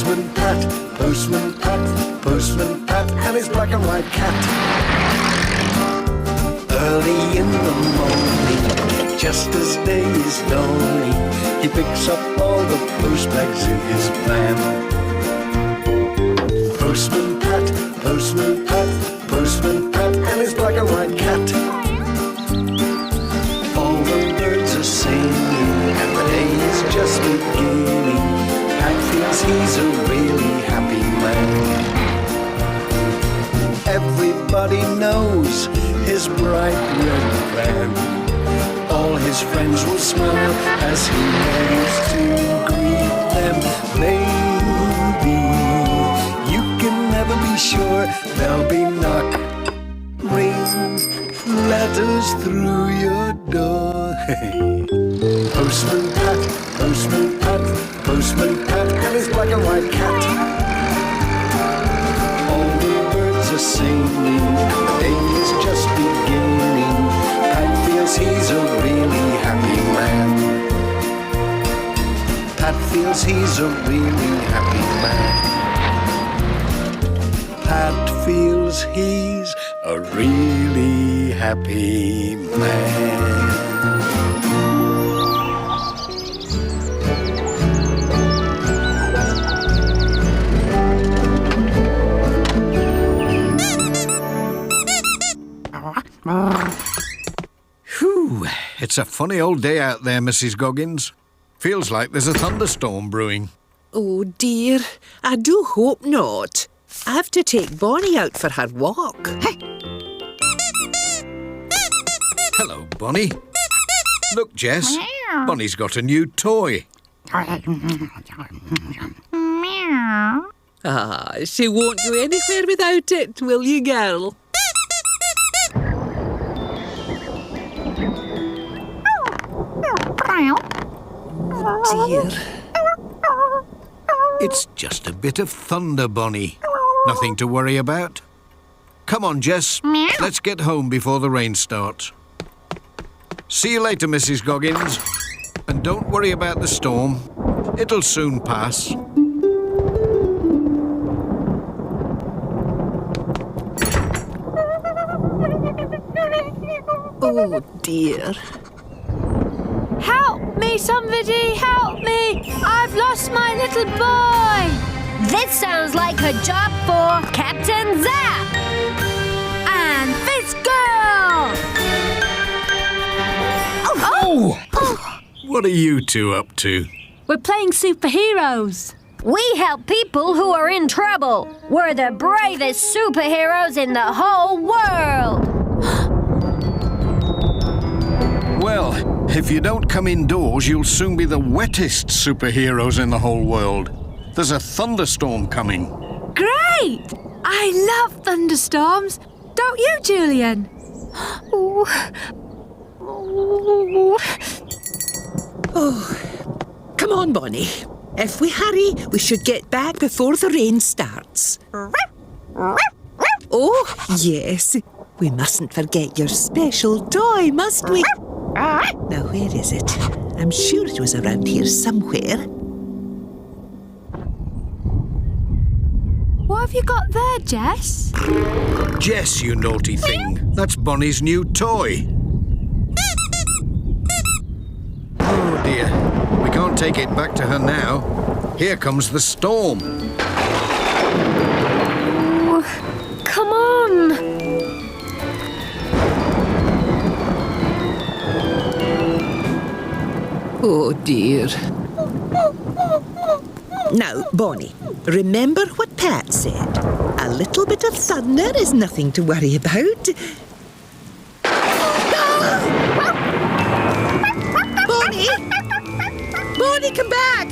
Postman Pat, Postman Pat, Postman Pat, and his black and white cat. Early in the morning, just as day is dawning, he picks up all the post bags in his van. Postman Pat, Postman Pat, Postman Pat, and his black and white cat. All the birds are singing, and the day is just beginning. Pat feels he's a really happy man. Everybody knows his bright red van. All his friends will smile as he waves to greet them. Maybe you can never be sure there'll be knock, ring, letters through your door. Postman Pat, Postman Pat, Postman Pat, and his black and white cat. All the birds are singing, the day is just beginning. Pat feels he's a really happy man. Pat feels he's a really happy man. Pat feels he's a really happy man. Whew, it's a funny old day out there, Mrs. Goggins. Feels like there's a thunderstorm brewing. Oh dear, I do hope not. I have to take Bonnie out for her walk. Hello, Bonnie. Look, Jess, Bonnie's got a new toy. Ah, she won't go anywhere without it, will you, girl? Oh dear. It's just a bit of thunder, Bonnie. Nothing to worry about. Come on, Jess. Let's get home before the rain starts. See you later, Mrs. Goggins. And don't worry about the storm. It'll soon pass. Oh dear. Help me, somebody, help me! I've lost my little boy! This sounds like a job for Captain Zap! And this girl! Oh! What are you two up to? We're playing superheroes. We help people who are in trouble. We're the bravest superheroes in the whole world. Well, if you don't come indoors, you'll soon be the wettest superheroes in the whole world. There's a thunderstorm coming. Great! I love thunderstorms. Don't you, Julian? Oh, come on, Bonnie. If we hurry, we should get back before the rain starts. Oh, yes. We mustn't forget your special toy, must we? Now, where is it? I'm sure it was around here somewhere. What have you got there, Jess? Jess, you naughty thing. That's Bonnie's new toy. Oh, dear. We can't take it back to her now. Here comes the storm. Oh, come on. Oh, dear. Now, Bonnie, remember what Pat said. A little bit of thunder is nothing to worry about. Bonnie! Bonnie, come back!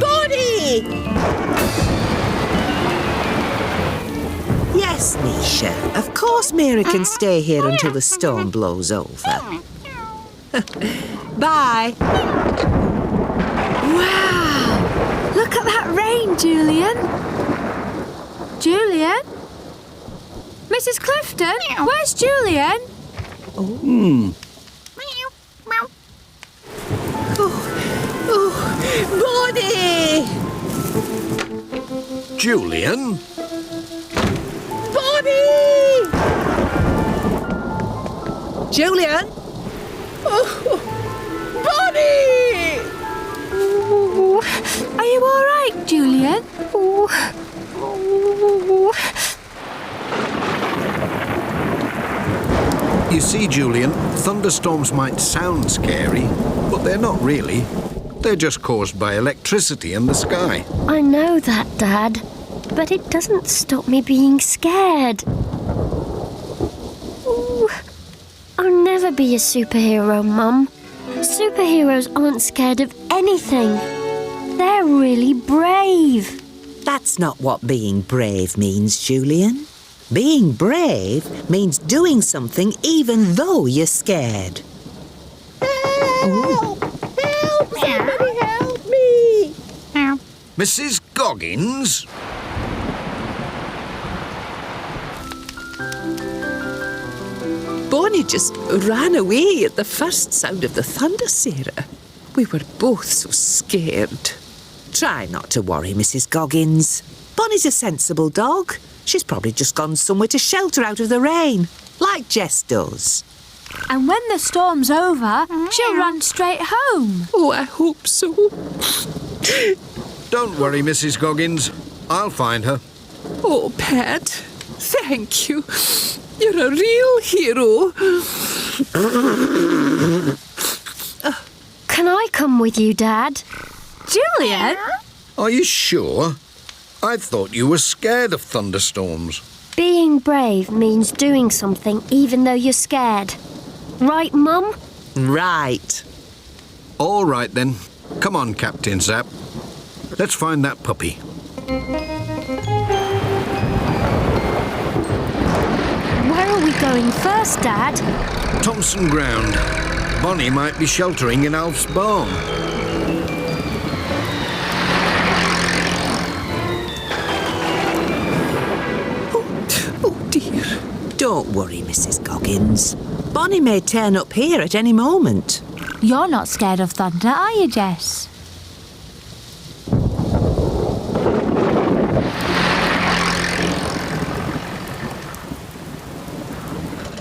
Bonnie! Yes, Misha. Of course Mary can stay here until the storm blows over. Bye. Wow! Look at that rain, Julian. Julian? Mrs. Clifton, where's Julian? Oh, Bonnie! Julian? Bonnie! Julian? Oh, Bonnie! Ooh. Are you all right, Julian? Ooh. Ooh. You see, Julian, thunderstorms might sound scary, but they're not really. They're just caused by electricity in the sky. I know that, Dad, but it doesn't stop me being scared. Ooh. I'll never be a superhero, Mum. Superheroes aren't scared of anything. They're really brave. That's not what being brave means, Julian. Being brave means doing something even though you're scared. Help! Help! Somebody help me! Mrs. Goggins? Bonnie just ran away at the first sound of the thunder, Sarah. We were both so scared. Try not to worry, Mrs. Goggins. Bonnie's a sensible dog. She's probably just gone somewhere to shelter out of the rain, like Jess does. And when the storm's over, she'll run straight home. Oh, I hope so. Don't worry, Mrs. Goggins. I'll find her. Oh, Pat, thank you. You're a real hero. Can I come with you, Dad? Julian? Are you sure? I thought you were scared of thunderstorms. Being brave means doing something even though you're scared. Right, Mum? Right. All right, then. Come on, Captain Zapp. Let's find that puppy. Where are we going first, Dad? Thompson Ground. Bonnie might be sheltering in Alf's barn. Oh, dear. Don't worry, Mrs. Goggins. Bonnie may turn up here at any moment. You're not scared of thunder, are you, Jess?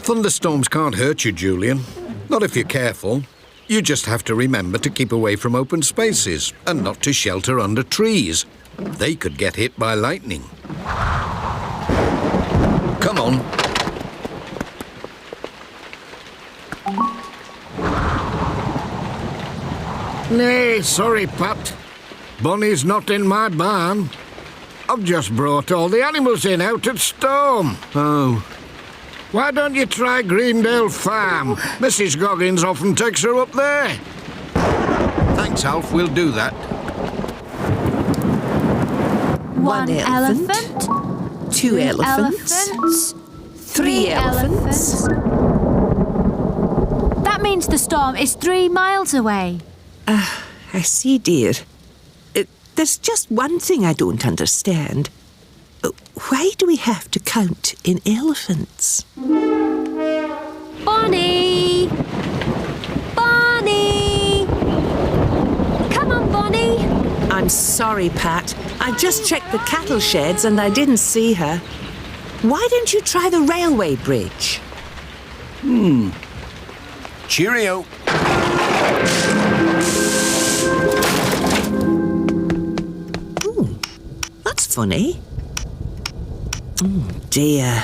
Thunderstorms can't hurt you, Julian. Not if you're careful. You just have to remember to keep away from open spaces and not to shelter under trees. They could get hit by lightning. Come on. Nay, sorry, Pat. Bonnie's not in my barn. I've just brought all the animals in out at Storm. Oh, Why don't you try Greendale Farm? Mrs. Goggins often takes her up there. thanks, Alf. We'll do that. One elephant, two elephants, three elephants. That means the storm is 3 miles away. I see, dear. There's just one thing I don't understand. Why do we have to count in elephants? Bonnie! Bonnie! Come on, Bonnie! I'm sorry, Pat. I just checked the cattle sheds and I didn't see her. Why don't you try the railway bridge? Cheerio. Ooh, that's funny. Dear.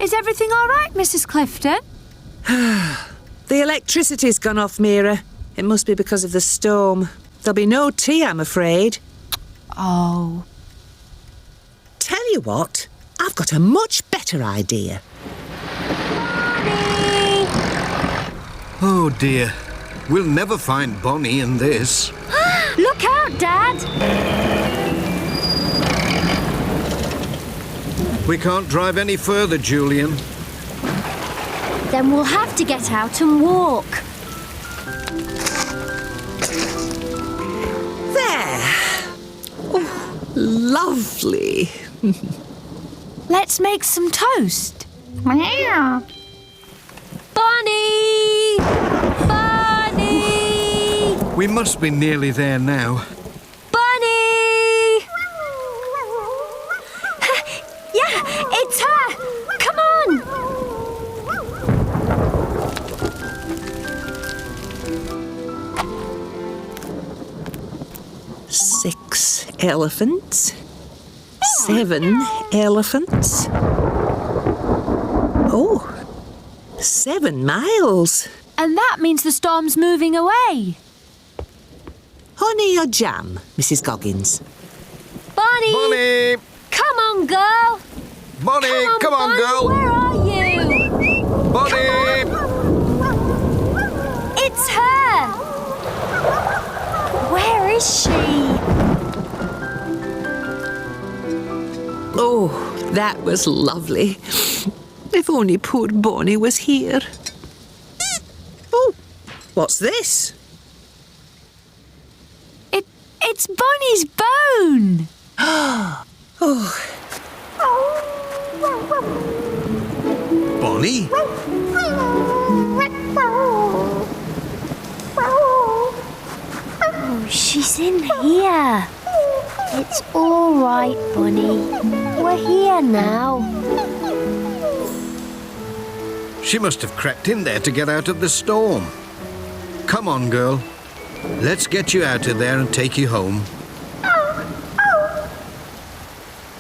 Is everything all right, Mrs. Clifton? The electricity's gone off, Mira. It must be because of the storm. There'll be no tea, I'm afraid. Oh. Tell you what, I've got a much better idea. Bonnie! Oh, dear. We'll never find Bonnie in this. Look out, Dad! We can't drive any further, Julian. Then we'll have to get out and walk. There. Oh, lovely. Let's make some toast. Bonnie! Bonnie! We must be nearly there now. Bonnie! 6 elephants. 7 elephants. Oh, 7 miles. And that means the storm's moving away. Honey or jam, Mrs. Goggins? Bonnie! Bonnie! Come on, girl! Bonnie, come on, Bonnie, girl! Where are you? Bonnie! It's her! Where is she? Oh, that was lovely. If only poor Bonnie was here. Oh, what's this? It's Bonnie's bone! Bonnie? Oh, she's in here. It's all right, Bonnie. We're here now. She must have crept in there to get out of the storm. Come on, girl. Let's get you out of there and take you home.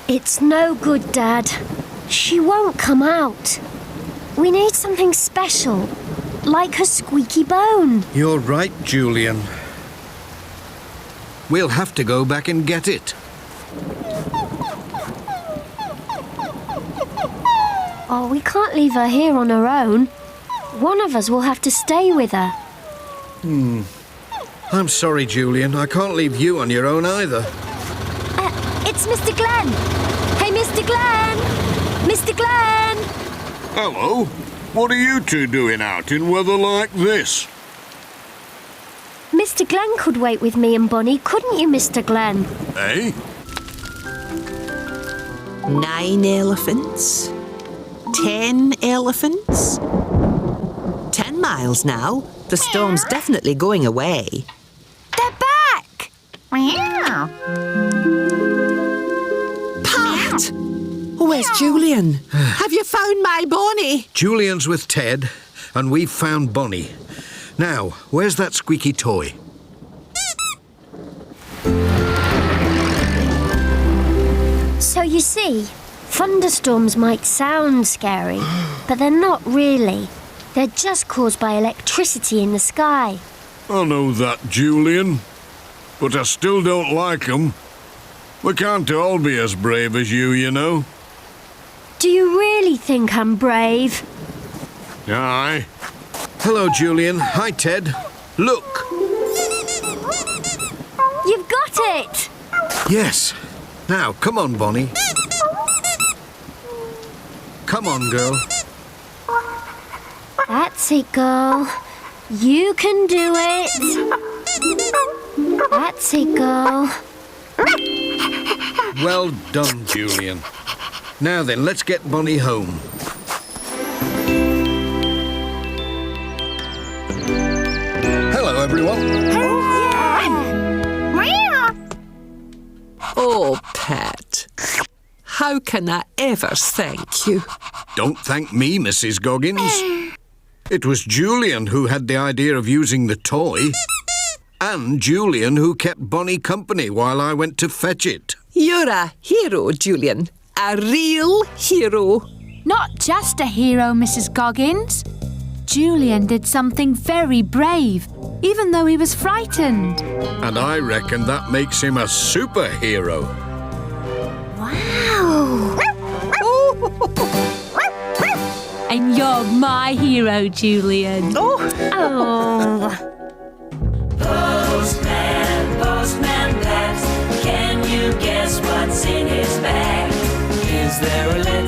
It's no good, Dad. She won't come out. We need something special, like her squeaky bone. You're right, Julian. We'll have to go back and get it. Oh, we can't leave her here on her own. One of us will have to stay with her. I'm sorry, Julian. I can't leave you on your own either. It's Mr. Glenn. Hey, Mr. Glenn! Mr. Glenn! Hello. What are you two doing out in weather like this? Mr. Glenn could wait with me and Bonnie, couldn't you, Mr. Glenn? Eh? 9 elephants. 10 elephants. 10 miles now. The storm's definitely going away. They're back! Pat! Where's Julian? Have you found my Bonnie? Julian's with Ted, and we've found Bonnie. Now, where's that squeaky toy? So you see, thunderstorms might sound scary, but they're not really. They're just caused by electricity in the sky. I know that, Julian. But I still don't like 'em. We can't all be as brave as you know. Do you really think I'm brave? Aye. Hello, Julian. Hi, Ted. Look. You've got it! Yes. Now, come on, Bonnie. Come on, girl. That's it, girl. You can do it. That's it, girl. Well done, Julian. Now then, let's get Bonnie home. Hello, everyone. Oh, Pat. How can I ever thank you? Don't thank me, Mrs. Goggins. It was Julian who had the idea of using the toy. And Julian who kept Bonnie company while I went to fetch it. You're a hero, Julian. A real hero. Not just a hero, Mrs. Goggins. Julian did something very brave, even though he was frightened. And I reckon that makes him a superhero. Wow. And you're my hero, Julian. Oh. Postman, Postman Pat, can you guess what's in his bag? Is there a letter